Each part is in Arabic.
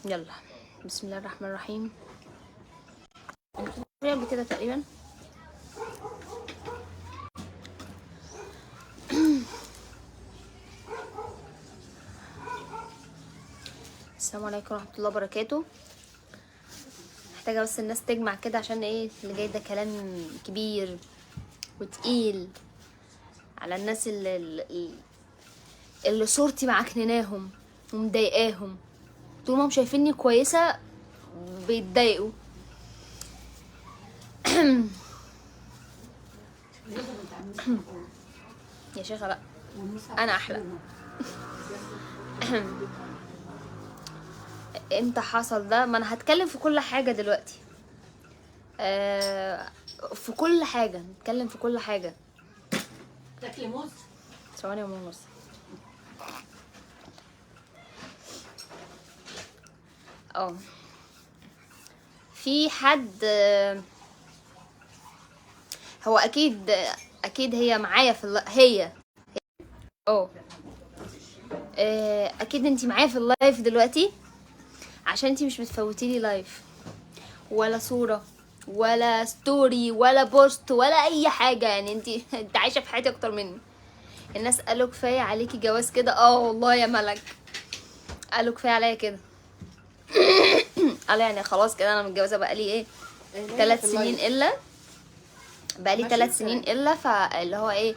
يلا بسم الله الرحمن الرحيم. قبل كده تقريبا السلام عليكم ورحمه الله وبركاته. محتاجه بس الناس تجمع كده عشان ايه اللي جاي ده كلام كبير وتقيل على الناس اللي صورتي معكنناهم ومضايقاهم. طول ما هم شايفيني كويسه بيتضايقوا. يا شيخه بقى انا احلى. امتى حصل ده؟ ما انا هتكلم في كل حاجه دلوقتي. في كل حاجه نتكلم في كل حاجه. تاكلي موز؟ ثواني يا ماما. في حد هو اكيد هي معايا في هي اكيد انتي معايا في اللايف دلوقتي عشان انتي مش بتفوتي لي لايف ولا صوره ولا ستوري ولا بوست ولا اي حاجه. يعني انتي عايشه في حياتي اكتر مني. الناس قالوا كفايه عليكي جواز كده. والله يا ملك قالوا كفايه عليا كده. قالوا يعني خلاص كده انا متجوزه بقالي ايه 3 سنين الا بقالي 3 سنين الا. فاللي هو ايه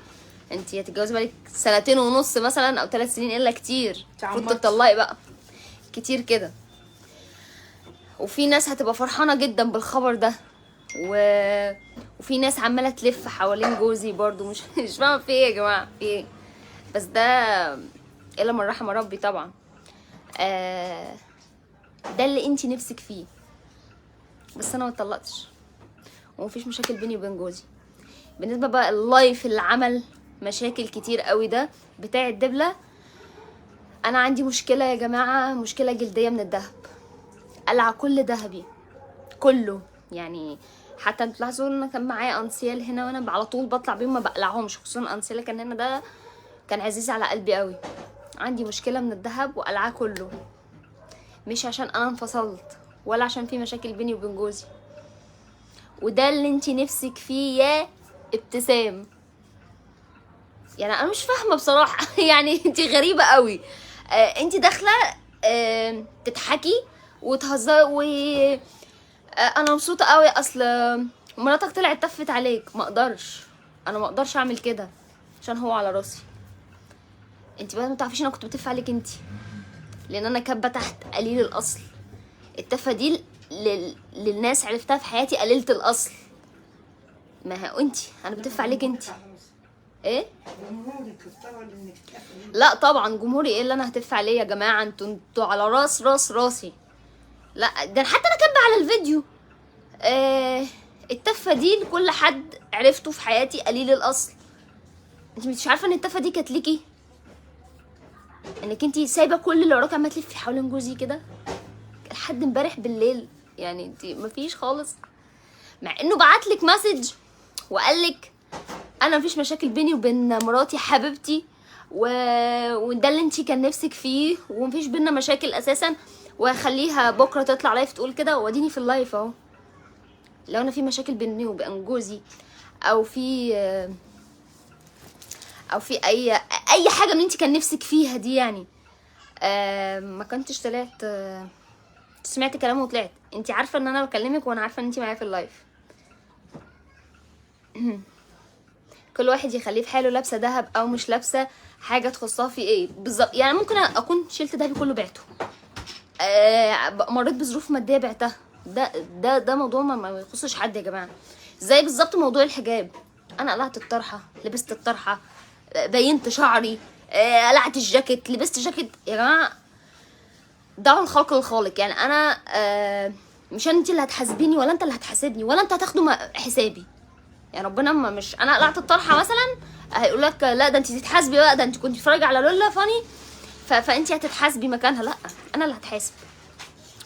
انتي هتتجوزي بقالك 2.5 سنين مثلا او 3 سنين الا كتير. المفروض تطلقي بقى كتير كده. وفي ناس هتبقى فرحانه جدا بالخبر ده وفي ناس عماله تلف حوالين جوزي برضو. مش فاهمه في ايه يا جماعه، في ايه؟ بس ده الا من رحم ربي طبعا. ده اللي انتي نفسك فيه. بس انا ما اتطلقتش ومفيش مشاكل بيني وبين جوزي. بالنسبه بقى اللايف اللي عمل مشاكل كتير قوي ده بتاع الدبله، انا عندي مشكله يا جماعه، مشكله جلديه من الذهب. قلع كل ذهبي كله. يعني حتى انتوا تلاحظوا ان انا كان معايا انسيال هنا وانا على طول بطلع بيهم ما بقلعهمش. خصوصا انسيال كان هنا ده كان عزيز على قلبي قوي. عندي مشكله من الذهب وقلعاه كله. مش عشان انا انفصلت ولا عشان في مشاكل بيني وبين جوزي. وده اللي انتي نفسك فيه يا ابتسام. يعني انا مش فاهمه بصراحه. يعني انتي غريبه قوي. انتي داخله تضحكي وتهزري انا مبسوطه قوي. اصل مراتك طلعت تفت عليك. انا ما اقدرش اعمل كده عشان هو على راسي. انتي بقى ما تعرفيش انا كنت بتف عليك انتي، لان انا كاتبه تحت قليل الاصل. التفه دي للناس عرفتها في حياتي قليله الاصل. ما هو انتي انا بتف عليك انتي. ايه؟ لا طبعا جمهوري ايه اللي انا هتف عليه يا جماعه؟ انتوا على راسي. لا ده حتى انا كاتبه على الفيديو التفه دي لكل حد عرفته في حياتي قليل الاصل. انت مش عارفه ان التفه دي كانت ليكي؟ انك انت سايبه كل اللي وراك عماله تلفي حوالين جوزي كده لحد امبارح بالليل. يعني انت مفيش خالص، مع انه بعتلك مسج وقالك انا مفيش مشاكل بيني وبين مراتي حبيبتي وده اللي انت كان نفسك فيه ومفيش بينا مشاكل اساسا، وهخليها بكره تطلع لايف تقول كده. واديني في اللايف اهو. لو انا في مشاكل بيني وبين جوزي او في اي حاجه من انت كان نفسك فيها دي، يعني ما كنتش طلعت سمعت كلامه وطلعت. انت عارفه ان انا بكلمك وانا عارفه ان انت معايا في اللايف. كل واحد يخليه في حاله، لابسه دهب او مش لابسه حاجه تخصها في ايه بالظبط. يعني ممكن اكون شلت دهبي كله بعته. مريت بظروف ماديه بعتها. ده موضوع ما يخصش حد يا جماعه. زي بالظبط موضوع الحجاب. انا قلعت الطرحه، لبست الطرحه، بينت شعري، قلعت الجاكيت، لبست جاكيت. يا جماعه دعوا الخلق للخالق. يعني انا مش انت اللي هتحاسبيني ولا انت اللي هتحاسبني ولا انت هتاخدوا حسابي. يعني ربنا مش انا قلعت الطرحه مثلا هيقول لك لا ده انت تتحاسبي بقى، ده انت كنت بتتفرجي على لولا فاني فانت هتتحاسبي مكانها. لا انا اللي هتحاسب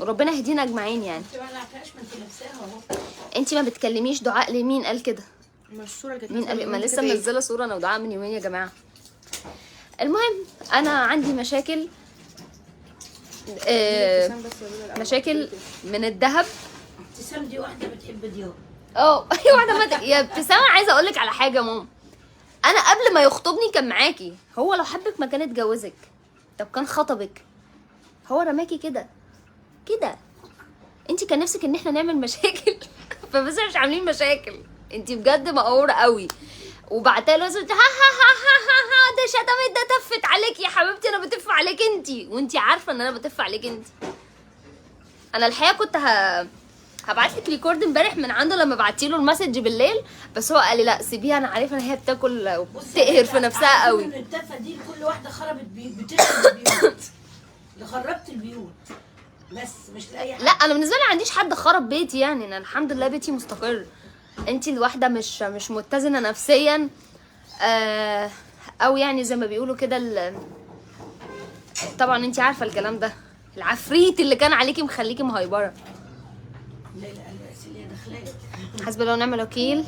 وربنا يهدينا اجمعين. يعني انت ما قلعتهاش، ما انت لابساها اهو. انت ما بتكلميش دعاء لمين قال كده؟ ما الصوره جت مين قال؟ ما لسه منزله صوره انا ودعاء من يومين يا جماعه. المهم انا عندي مشاكل مشاكل من الذهب. ابتسام دي واحده بتحب ديور. ايوه واحده يا ابتسام عايزه اقول لك على حاجه يا ماما. انا قبل ما يخطبني كان معاكي، هو لو حبك ما كان اتجوزك. طب كان خطبك، هو رماكي كده كده. انت كان نفسك ان احنا نعمل مشاكل فبس مش عاملين مشاكل. انت بجد مقهوره قوي. وبعتها له ها ها ها ها ها ده شتمت، ده تفت عليك يا حبيبتي. انا بتف عليك انت وانت عارفه ان انا بتف عليك انت. انا الحقيقه كنت هبعت لك ريكورد امبارح من عنده لما بعتي له المسج بالليل، بس هو قال لي لا سيبيها، انا عارفه ان هي بتاكل وبتقهر في نفسها قوي. التفه دي كل واحده خربت بتخرب البيوت. اللي خربت البيوت بس مش لاي حد. لا انا بالنسبه لي ما عنديش حد خرب بيتي، يعني انا الحمد لله بيتي مستقر. انتي الواحده مش متزنه نفسيا، او يعني زي ما بيقولوا كده طبعا انتي عارفه الكلام ده، العفريت اللي كان عليكي مخليكي مهيبره. لا لا اللي دخلك. حسبي الله ونعم الوكيل.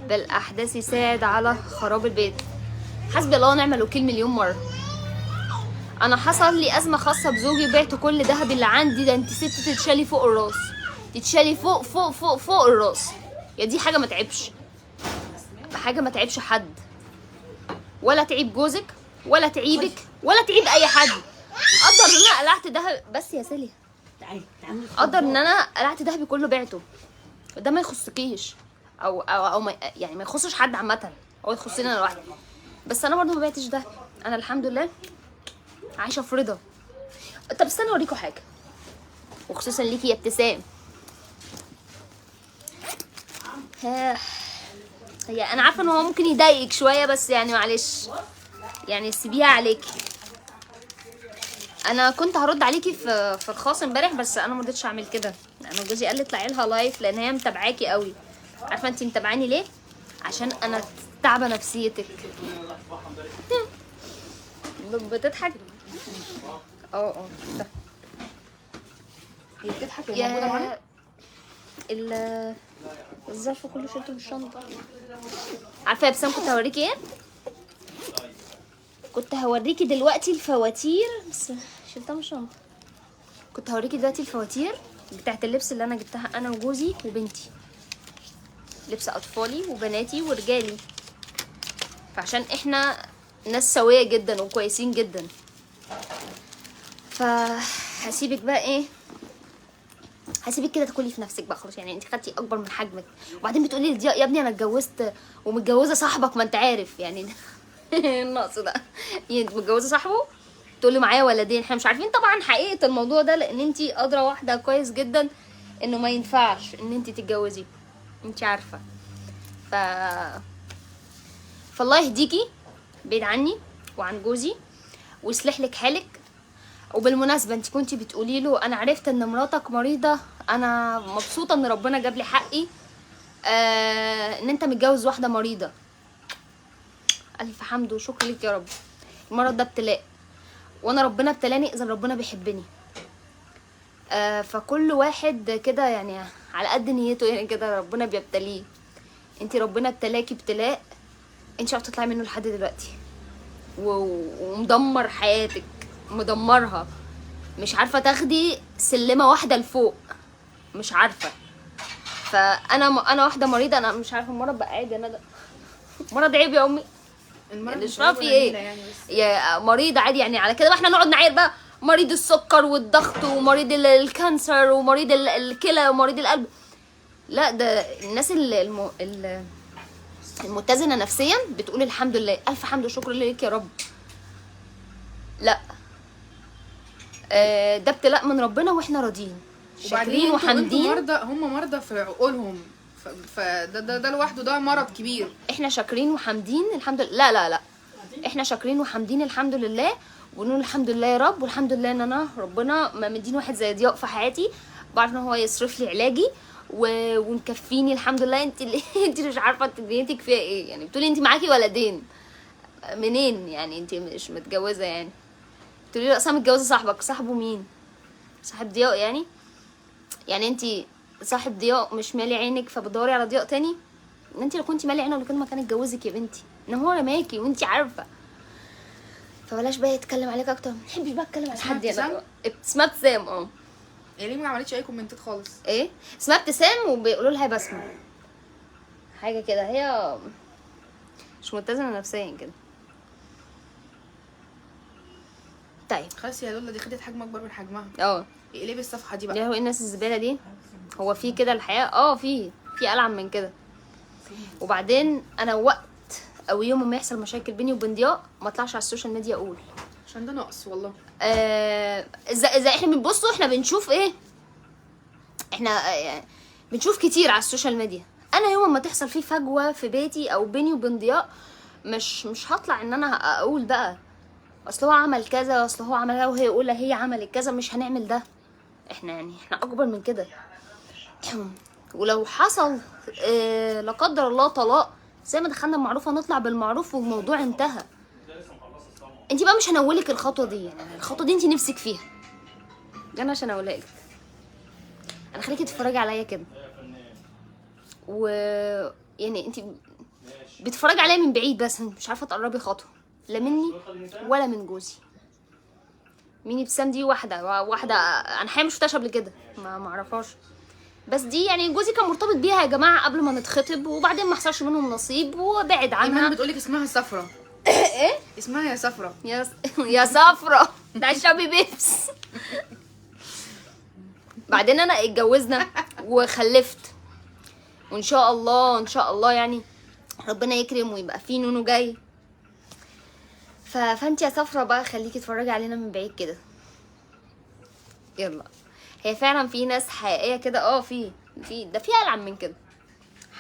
بالاحداث يساعد على خراب البيت. حسبي الله ونعم الوكيل مليون مره. انا حصل لي ازمه خاصه بزوجي، بعت كل ذهبي اللي عندي. ده انت ست تتشالي فوق الراس، تتشالي فوق فوق فوق فوق الراس. يا دي حاجه ما تعبش، حاجه ما تعبش حد، ولا تعيب جوزك ولا تعيبك ولا تعيب اي حد. قدر ان انا قلعت دهب بس يا سيليا، تعالي قدر ان انا قلعت دهبي كله بعته. ده ما يخصكيش او ما يعني ما يخصش حد عامه، هو يخصني انا لوحدي. بس انا برضه ما بعتش ده، انا الحمد لله عايشه في رضا. طب استنى اوريكم حاجه، وخصوصا ليكي يا ابتسام. هي انا عارفه ان هو ممكن يضايقك شويه، بس يعني معلش يعني سيبيها عليكي. انا كنت هرد عليكي في الخاص امبارح، بس انا ما رضيتش اعمل كده. انا جوزي قال لي اطلعي لها لايف لان هي متابعاكي قوي. عارفه انت متابعاني ليه؟ عشان انا تعبه نفسيتك. بتضحك. ده هي بتضحك اللي موجوده معانا. الظرف كله شلته من الشنطه. عارفه يا ابتسام كنت هوريكي ايه؟ كنت هوريكي دلوقتي الفواتير، بس شلتها من الشنطه. كنت هوريكي دلوقتي الفواتير بتاعت اللبس اللي انا جبتها انا وجوزي وبنتي، لبس اطفالي وبناتي ورجالي. فعشان احنا ناس سويه جدا وكويسين جدا، فهسيبك بقى ايه، هسيبك كده تاكلي في نفسك بقى خلاص. يعني انت خدتي اكبر من حجمك، وبعدين بتقولي لي يا ابني انا اتجوزت ومتجوزه صاحبك، ما انت عارف يعني النقص ده. يعني انت متجوزه صاحبه تقولي معايا ولدين. احنا مش عارفين طبعا حقيقه الموضوع ده، لان انت ادرى واحده كويس جدا انه ما ينفعش ان انت تتجوزي، انت عارفه. فالله يهديكي بعيد عني وعن جوزي ويصلح لك حالك. وبالمناسبه انت كنتي بتقولي له انا عرفت ان مراتك مريضه، انا مبسوطه ان ربنا جاب لي حقي ان انت متجوز واحده مريضه. الف حمد وشكر لك يا رب. المرض ده ابتلاء، وانا ربنا ابتلاني اذا ربنا بيحبني. فكل واحد كده يعني على قد نيته، يعني كده ربنا بيبتليه. انت ربنا ابتلاكي ابتلاء انت مش عارفه تطلعي منه لحد دلوقتي، ومدمر حياتك، مدمرها. مش عارفه تاخدي سلمه واحده لفوق، مش عارفه. فانا واحده مريضه، انا مش عارفه المرض بقى عادي. انا ده مرض عيب يا امي؟ المرض مش فاهمه في ايه يعني بس. يا مريض عادي يعني. على كده بقى احنا نقعد نعاير بقى مريض السكر والضغط ومريض الكانسر ومريض الكلى ومريض القلب. لا ده الناس المتزنه نفسيا بتقول الحمد لله، الف حمد وشكر ليك يا رب. لا ده ابتلاء من ربنا واحنا راضيين شاكرين وحامدين. هم مرضى في عقولهم، فده لوحده ده مرض كبير. احنا شاكرين وحامدين الحمد لله. لا لا لا احنا شاكرين وحامدين الحمد لله، ونقول الحمد لله يا رب، والحمد لله ان انا ربنا ما مديني واحد زي ضياء في حياتي، بعرف ان هو يصرف لي علاجي ومكفيني الحمد لله. انت اللي انت مش عارفه انت دنيتك فيها ايه يعني. بتقولي انت معاكي ولدين منين يعني؟ انت مش متجوزه يعني؟ بتقولي لي اصلا متجوزه صاحبك. صاحبه مين؟ صاحب ضياء يعني انت صاحب ضياء مش مالي عينك فبتدوري على ضياء تاني؟ انت لو كنتي مالي عينه لو كان ما كان اتجوزك يا بنتي، ان هو رماكي وانت عارفه. فبلاش بقى يتكلم عليك اكتر، ما بحبش بقى اتكلم على اسمها حد ابتسام؟ انا. اسمها ابتسام اه. هي ليه ما عملتش اي كومنتات خالص؟ ايه اسمها ابتسام وبيقولوا لها بسمة حاجه كده، هي مش متزنه نفسيا كده. طيب خلاص يا لولا، دي خدت حجم اكبر من حجمها. اه اقلبي الصفحه دي يا بقى. هو إيه الناس الزباله دي؟ هو في كده الحياه؟ اه في ألعن من كده. وبعدين انا وقت او يوم ما يحصل مشاكل بيني وبين ضياء ما اطلعش على السوشيال ميديا اقول. عشان ده نقص والله. اذا احنا بنبصوا احنا بنشوف ايه، احنا يعني بنشوف كتير على السوشيال ميديا. انا يوم ما تحصل فيه فجوه في بيتي او بيني وبين ضياء مش هطلع ان انا اقول بقى اصل هو عمل كذا، اصل هو عمل كذا، وهي يقول هي عملت كذا. مش هنعمل ده، احنا يعني احنا اكبر من كده. ولو حصل لا قدر الله طلاق، زي ما دخلنا المعروف هنطلع بالمعروف والموضوع انتهى. انت بقى مش هنولك الخطوه دي، يعني الخطوه دي انت نفسك فيها، انا عشان اقولها لك انا خليكي تتفرجي عليا كده. و يعني انت بتتفرجي عليا من بعيد بس مش عارفه تقربي خطوه، لا مني ولا من جوزي. مين ابتسام دي؟ واحده انا حقيقة ما شفتهاش قبل كده، ما اعرفهاش. بس دي يعني جوزي كان مرتبط بيها يا جماعه قبل ما نتخطب، وبعدين ما حصلش منهم نصيب وبعد عنها. ايمان بتقولك اسمها صفرة. ايه اسمها يا صفرة. يا صفرة ده شابي بيبس. بعدين انا اتجوزنا وخلفت، وان شاء الله ان شاء الله يعني ربنا يكرم ويبقى في نونو جاي. فانت يا صفرة بقى خليكي تتفرجي علينا من بعيد كده. يلا هي فعلا في ناس حقيقيه كده، في ده في ألعن من كده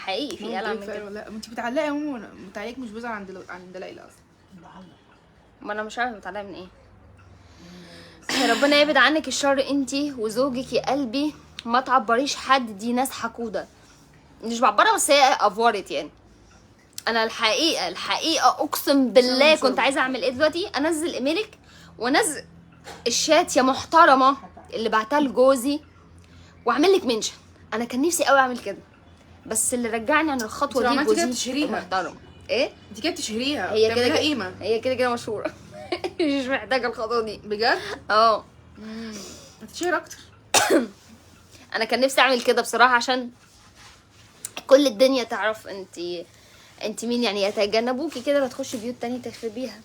حقيقي، في ألعن من كده. لا انت بتعلقي يا ماما، تعليقك مش بيظهر عند ليلى اصلا. ما انا مش عارفه بتعلقي من ايه. ربنا يبعد عنك الشر انتي وزوجك يا قلبي، ما تعبريش حد، دي ناس حقوده. مش بعبرها بس هي افورت يعني. انا الحقيقه اقسم بالله كنت عايزه اعمل ايه دلوقتي، انزل ايميلك وانزل الشات يا محترمه اللي بعتها لجوزي واعمل لك منشن. انا كان نفسي قوي اعمل كده، بس اللي رجعني عن الخطوه دي جوزي محترم. ايه انت كده بتشهريها، هي كده قيمه، هي كده مشهوره. مش محتاجه الخطوه دي بجد. اه هتشهر اكتر. انا كان نفسي اعمل كده بصراحه عشان كل الدنيا تعرف انت مين، يعني يتجنبوكي كده لا تخشي بيوت تانية تخربيها.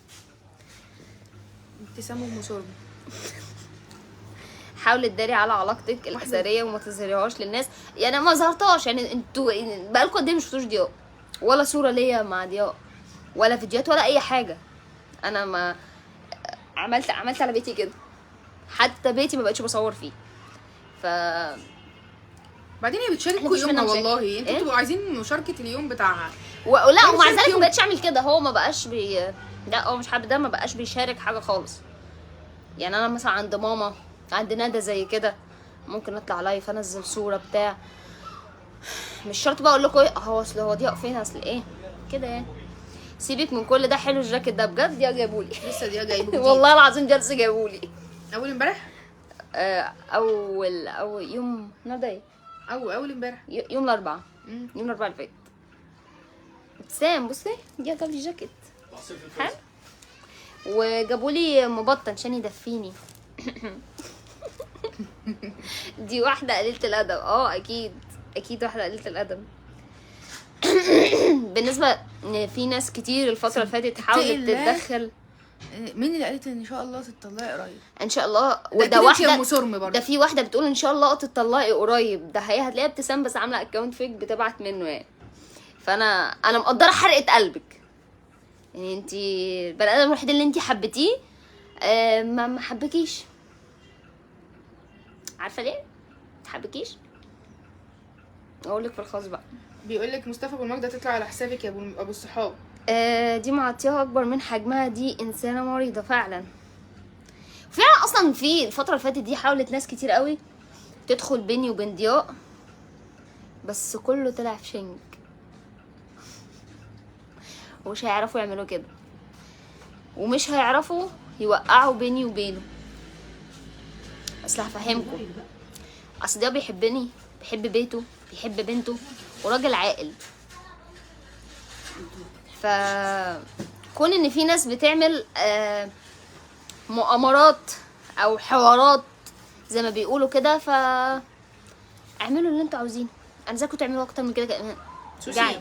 ابتسام ام شرب. حاولي تداري على علاقتك الاسريه وما تظهريهاش للناس. يعني ما ظهرتهاش، يعني انتوا بقالكم قد ايه مش شفتوش ضياء ولا صوره ليا مع ضياء ولا فيديوهات ولا اي حاجه. انا ما عملت على بيتي كده، حتى بيتي ما بقتش بصور فيه. ف بعدين هي بتشاركوا يومها والله، انتوا بتبقوا عايزين مشاركه اليوم بتاعها. لا ومع ذلك ما بقتش اعمل كده. هو ما بقاش لا هو مش حابب ده، ما بقاش بيشارك حاجه خالص. يعني انا مثلا عند ماما عند ندى زي كده ممكن اطلع لايف انزل صوره بتاع، مش شرط بقى اقول لكم ايه هو اصل هو ضياء فين اصل ايه كده يعني. سيبك من كل ده. حلو الجاكيت ده بجد، ضياء جابولي. لسه ضياء جايبه والله العظيم جالس جابولي اول امبارح. اول يوم النهارده ايه؟ اول امبارح يوم الاربعاء. يوم الاربعاء اللي فات. ابتسام بصي ضياء جاب لي جاكيت حلو، وجابوا لي مبطن عشان يدفيني. دي واحده قليله الادب. اكيد واحده قليله الادب. بالنسبه ان في ناس كتير الفتره اللي فاتت حاولت تتدخل. مين اللي قالت ان شاء الله تطلقي قريب؟ ان شاء الله. وده واحده ده في واحده بتقول ان شاء الله تطلقي قريب. ده هي هتلاقيها ابتسام بس عامله اكونت فيك بتبعت منه يعني. فانا مقدره حرقه قلبك، يعني انت البني ادم الوحيد اللي انت حبيتيه ما حبكيش. عارفه ليه ما حبكيش؟ اقول لك في الخاص بقى. بيقول لك مصطفى ابو المجد تطلع على حسابك يا ابو الصحاب. دي معطيها اكبر من حجمها، دي انسانه مريضه فعلا. اصلا في الفتره اللي فاتت دي حاولت ناس كتير قوي تدخل بيني وبين ضياء، بس كله طلع في شنك ومش هيعرفوا يعملوا كده، ومش هيعرفوا يوقعوا بيني وبينه. اصل هفهمكم، اصل ضياء بيحبني، بيحب بيته، بيحب بنته، وراجل عاقل. كون ان في ناس بتعمل مؤامرات او حوارات زي ما بيقولوا كده، ف اعملوا اللي انتوا عاوزينه. انا ازاي كنت تعملوا اكتر من كده كمان؟ جاي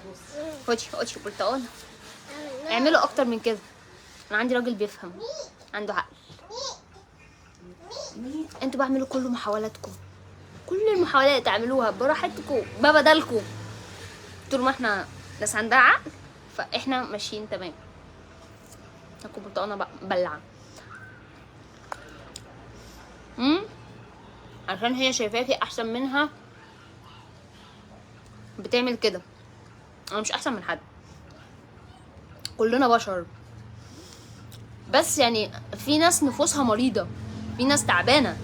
خدي برتقانه، اعملوا اكتر من كده. انا عندي راجل بيفهم، عنده عقل. انتوا بعملوا كل محاولاتكم، كل المحاولات اعملوها براحتكم ببدلكم. طول ما احنا ناس عندها عقل فاحنا ماشيين تمام. اكل برتقانه بقى بلعه. عشان هي شايفاكي احسن منها بتعمل كده. انا مش احسن من حد، كلنا بشر، بس يعني في ناس نفوسها مريضة، في ناس تعبانة.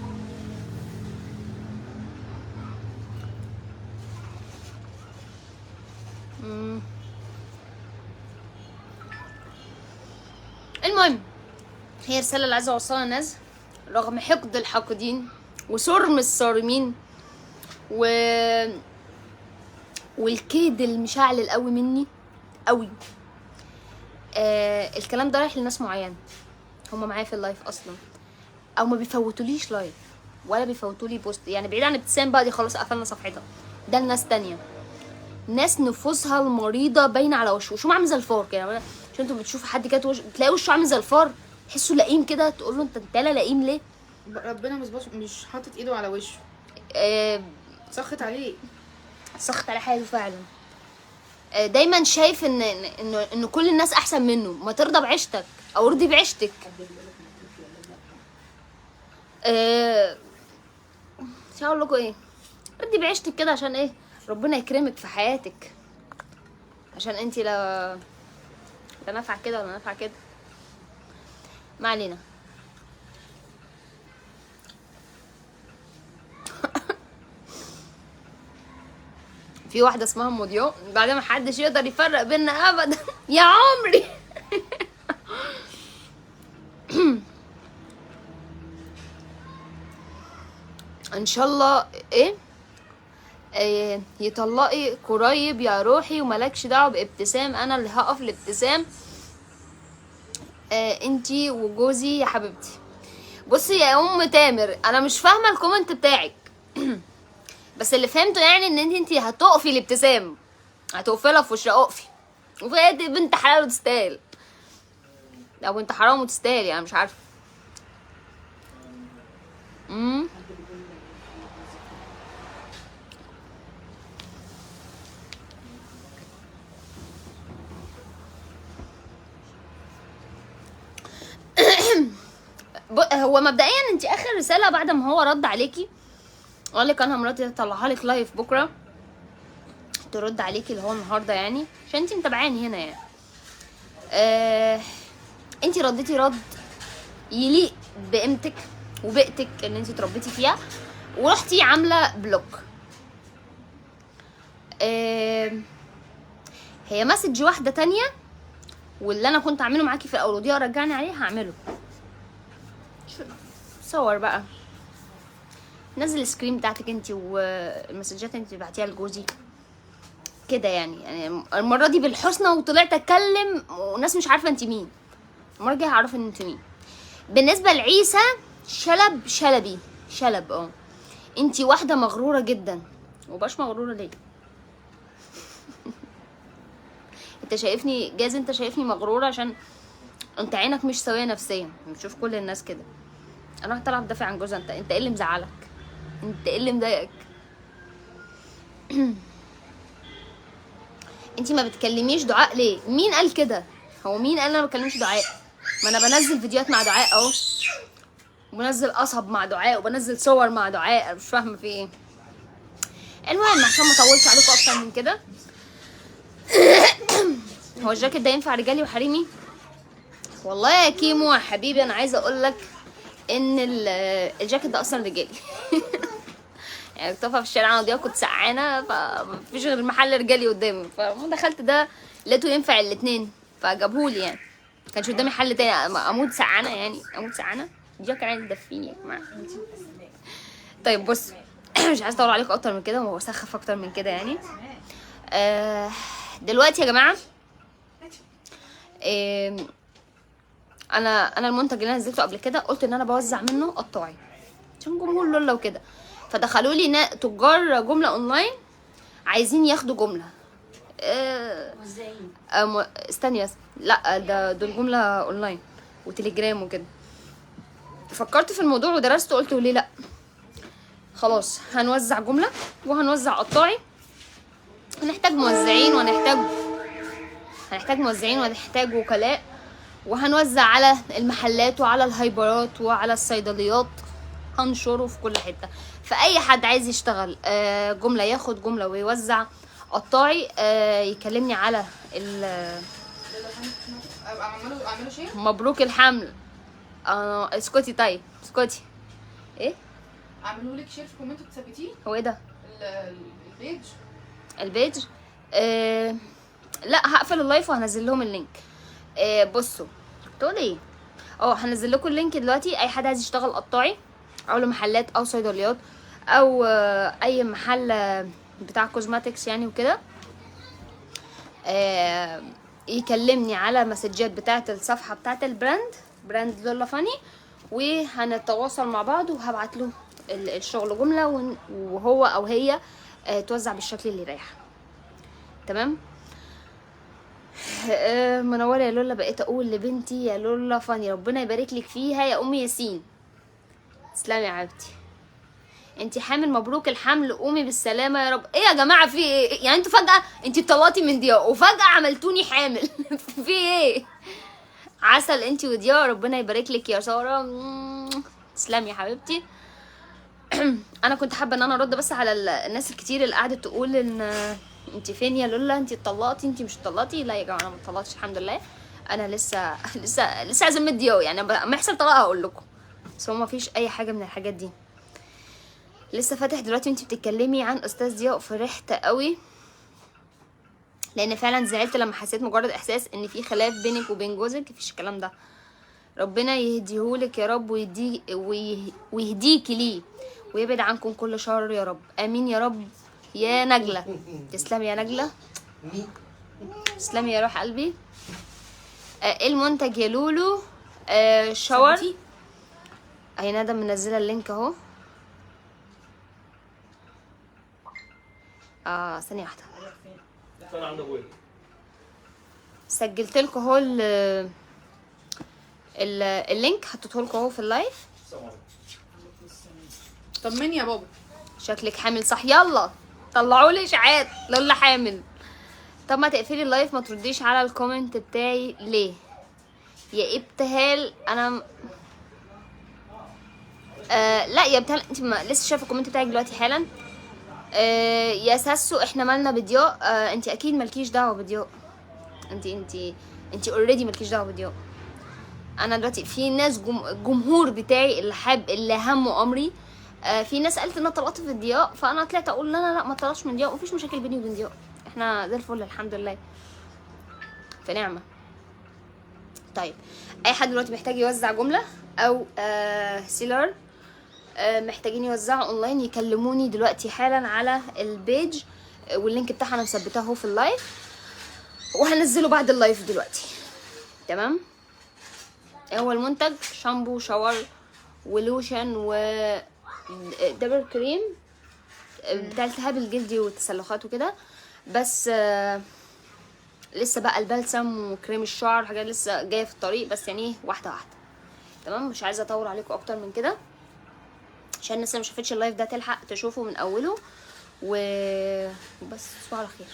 المهم، هي رسالة اللي عايزة اوصلها للناس رغم حقد الحاقدين وصرم الصارمين والكيد المشعل قوي مني قوي. الكلام ده رايح لناس معينه هم معايا في اللايف اصلا، او ما بيفوتوليش لايف ولا بيفوتولي بوست. يعني بعيد عن ابتسام بقى، دي خلاص قفلنا صفحتها. ده لناس تانية، ناس نفوسها المريضه باينه على وشه. وشو عامل زي الفار كده، عشان انتوا بتشوفوا حد كده تلاقي وشه عامل زي الفار، تحسه لئيم كده، تقول له انت لا لئيم ليه؟ ربنا مش حاطط ايده على وشه. سخط عليه، سخط على حاله فعلا. دايما شايف ان كل الناس احسن منه. ما ترضى بعيشتك او ارضي بعيشتك. مش هقول لكم ايه، ارضي بعيشتك كده عشان ايه؟ ربنا يكرمك في حياتك، عشان انتي لا نافعه كده ولا نافعه كده. ما علينا. في واحده اسمها موديو، بعد ما حدش يقدر يفرق بينا ابدا يا عمري. ان شاء الله ايه يطلقي قريب يا روحي، وملكش دعوه بابتسام، انا اللي هقف لابتسام. انتي وجوزي يا حبيبتي. بصي يا ام تامر، انا مش فاهمه الكومنت بتاعك. بس اللي فهمته يعني ان انتي هتقفي لابتسام، هتقفي لها في وشها. اقفي، وفي دي بنت حلال وتستاهل، او بنت حرام وتستاهل، يعني مش عارفه. هو مبدئيا انت اخر رساله بعد ما هو رد عليكي قال لك انا مراتي هطلعها لك لايف بكره ترد عليكي اللي هو النهارده، يعني عشان انت متابعاني هنا يعني. انت رديتي رد يليق بقيمتك وبيئتك اللي انت اتربيتي فيها، ورحتي عامله بلوك. هي مسج واحده تانية، واللي انا كنت اعمله معاكي في الاول ودي رجعني عليه هعمله. صور بقى، نزل السكرين بتاعتك انت والمسجات انت بعتيها لجوزي كده. يعني المره دي بالحسنى، وطلعت اتكلم وناس مش عارفه انت مين. المره الجايه هعرف ان انت مين. بالنسبه لعيسى شلب انت واحده مغروره جدا. وباش مغروره ليه؟ انت شايفني جاز، انت شايفني مغروره عشان انت عينك مش سويه نفسيا. بتشوف كل الناس كده. انا هطلع بدافع عن جوزها. انت ايه اللي مزعلك؟ انت ايه اللي مضايقك؟ انت ما بتكلميش دعاء ليه؟ مين قال كده؟ هو مين قال انا ما بكلمش دعاء؟ ما انا بنزل فيديوهات مع دعاء اهو، وبنزل قصب مع دعاء، وبنزل صور مع دعاء. انا مش فاهمه في ايه. المهم عشان ما اطولش عليكم اكتر من كده، هو الجاكيت ده ينفع رجالي وحريمي؟ والله يا كيمو يا حبيبي انا عايزه اقول لك ان الجاكيت ده اصلا رجالي. يعني كنت في الشارع انا وديها، كنت سقعانه، فمفيش غير محل رجالي قدامي، فلما دخلت ده لقيته ينفع الاتنين فجابهولي. يعني كانش قدامي حل تاني. اموت سقعانه، يعني اموت سقعانه. الجاكيت عايز يدفيني يا جماعه. طيب بص، مش عايزه اطول عليكم اكتر من كده واسخف اكتر من كده يعني. دلوقتي يا جماعه انا المنتج اللي انا نزلته قبل كده قلت ان انا بوزع منه قطاعي عشان جمهور لولا وكده، فدخلوا لي تجار جمله اونلاين عايزين ياخدوا جمله. موزعين. استني بس، لا دول جمله اونلاين وتليجرام وكده. فكرت في الموضوع ودرسته، قلت ليه لا، خلاص هنوزع جمله وهنوزع قطاعي. هنحتاج موزعين وهنحتاج وكلاء، وهنوزع على المحلات وعلى الهايبرات وعلى الصيدليات، هنشره في كل حته. فاي حد عايز يشتغل جمله ياخد جمله ويوزع قطاعي يكلمني على اعملوا شير. مبروك الحمل. اسكتي طيب اسكتي. ايه اعملوا لك شير في كومنت وتثبتيه. هو ايه ده؟ البيج. لا هقفل اللايف وهنزل لهم اللينك. بصوا تقول ايه، هنزل لكم اللينك دلوقتي. اي حد عايز يشتغل قطاعي او لمحلات او صيدليات او اي محل بتاع كوزماتكس يعني وكده، يكلمني على مسجات بتاعه الصفحه بتاعه براند لولا فاني، وهنتواصل مع بعض وهبعت له الشغل جمله، وهو او هي توزع بالشكل اللي يريح. تمام. منوره يا لولا، بقيت اقول لبنتي يا لولا فاني ربنا يبارك لك فيها يا ام ياسين. تسلمي يا حبيبتي. انتي حامل، مبروك الحمل، قومي بالسلامه يا رب. ايه يا جماعه في ايه يعني؟ انتوا فجاه انتي اتطلقتي من ضياء وفجاه عملتوني حامل في ايه؟ عسل انتي وضياء، ربنا يبارك لك يا ساره. تسلمي يا حبيبتي. انا كنت حابه ان انا ارد بس على الناس الكتير اللي قعدت تقول ان انتي فين يا لولا، انتي اتطلقتي، انتي مش اتطلقتي. لا يا جماعه انا ما اتطلقتش الحمد لله، انا لسه عازمه ضياء يعني. ما يحصل طلاق هقول لكم، بس هو ما فيش اي حاجه من الحاجات دي. لسه فاتح دلوقتي وانتي بتتكلمي عن استاذ ضياء، فرحت قوي لان فعلا زعلت لما حسيت مجرد احساس ان في خلاف بينك وبين جوزك. مفيش الكلام ده، ربنا يهديهولك يا رب ويهديكي ليه ويبعد عنكم كل شر يا رب، امين يا رب يا نجله. تسلمي يا نجله، تسلمي يا روح قلبي. المنتج يا لولو شاور. اهي ندى منزله اللينك اهو. ثانيه واحده، سجلت لكم اهو اللينك، حطيته لكم اهو في اللايف. طمني يا بابا، شكلك حامل صح، يلا طلعوا لي اشاعات لولا حامل. طب ما تقفلي اللايف، ما ترديش على الكومنت بتاعي ليه يا ابتهال؟ انا لا يا ابتهال، انت لسه شايفه الكومنت بتاعك دلوقتي حالا. يا ساسو احنا مالنا بضياء؟ انت اكيد مالكيش دعوه بضياء، انت اوريدي مالكيش دعوه بضياء. انا دلوقتي في ناس الجمهور بتاعي اللي همه امري. في ناس قالت ان انا طلقت في ضياء، فانا طلعت اقول لا ما طلعتش من ضياء، مفيش مشاكل بيني وبين ضياء، احنا زي الفل الحمد لله في نعمه. طيب اي حد دلوقتي محتاج يوزع جمله او سيلر محتاجين يوزعوا اونلاين، يكلموني دلوقتي حالا على البيج، واللينك بتاعها انا مثبتاه اهو في اللايف وهنزله بعد اللايف دلوقتي. تمام. هو المنتج شامبو شاور ولوشن ودبل كريم بتاع التهاب الجلدي والتسلخات وكده، بس لسه بقى البلسم وكريم الشعر حاجات لسه جايه في الطريق، بس يعني واحده واحده. تمام. مش عايزه اطول عليكم اكتر من كده عشان الناس اللي ما شافتش اللايف ده تلحق تشوفه من اوله وبس. تصبحوا على خير.